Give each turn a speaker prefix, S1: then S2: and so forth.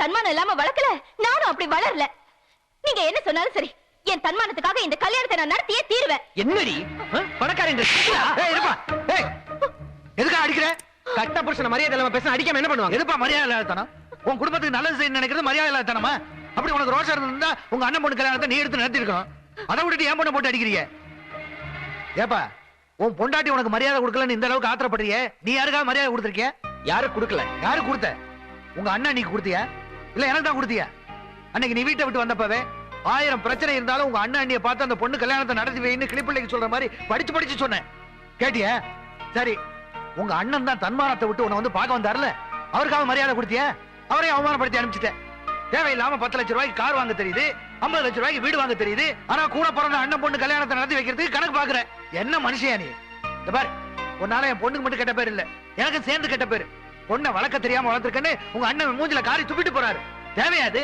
S1: தன்மானம் இல்லாம வளர்க்கல, நானும் அப்படி வளரல. நீங்க என்ன சொன்னாலும் சரி, என் தன்மானத்துக்காக இந்த கல்யாணத்தை நான் நடத்தியே தீருவேன்.
S2: என்னடி பணக்காரங்க
S3: எதுக்கா அடிக்கிற?
S2: கட்ட புருஷன மரியாதை இல்லாம பேச அடிக்காம என்ன பண்ணுவாங்க?
S3: எதுப்பா மரியாதை இல்லாதத்தனம்? உன் குடும்பத்துக்கு நல்லது செய்ய நினைக்கிறது மரியாதை இல்லாதத்தனமா? அப்படி உனக்கு ரோஷம் இருந்தா உங்க அண்ணன் பொண்ணு கல்யாணத்தை நீ எடுத்து நடத்தி இருக்கணும். அதை விட்டுட்டு ஏன் பொண்ணை போட்டு அடிக்கிறீங்க? ஏப்பா, உன் பொண்டாட்டி உனக்கு மரியாதை கொடுக்கலன்னு இந்த அளவுக்கு ஆத்திரப்படுறியே, நீ யாருக்காவது மரியாதை கொடுத்திருக்கிய?
S2: யாரு கொடுக்கல?
S3: யாரு கொடுத்த? உங்க அண்ணன் நீ கொடுத்தியா இல்ல எனக்கு தான் கொடுத்தியா? அன்னைக்கு நீ வீட்டை விட்டு வந்தப்பவே 1000 பிரச்சனை இருந்தாலும் உங்க அண்ணன் அண்ணியை பார்த்து அந்த பொண்ணு கல்யாணத்தை நடத்தி வைன்னு கிளிப்பிள்ளைக்கு சொல்ற மாதிரி படிச்சு படிச்சு சொன்னேன். கேட்டியா? சரி, உங்க அண்ணன் தான் தன்மானத்தை விட்டு உன்னை வந்து பார்க்க வந்தாருல, அவருக்காக மரியாதை கொடுத்தியா? அவரையும் அவமானப்படுத்தி அனுப்பிச்சிட்டேன். தேவையில்லாம 10 லட்சம் ரூபாய்க்கு கார் வாங்க தெரியுது, 50 லட்சம் ரூபாய்க்கு வீடு வாங்க தெரியுது, ஆனா கூட பிறந்த அண்ணன் பொண்ணு கல்யாணத்தை நடத்தி வைக்கிறதுக்கு கணக்கு பாக்குற. என்ன மனுஷியா நீ? பாரு, உன்னால என் பொண்ணுக்கு மட்டும் கெட்ட பேர் இல்ல, எனக்கு சேர்ந்து கெட்ட பேரு. பொண்ணை வளர்க்க தெரியாம வளர்த்திருக்கேன்னு உங்க அண்ணன் மூஞ்சில காரி துப்பிட்டு போறாரு. தேவையாது?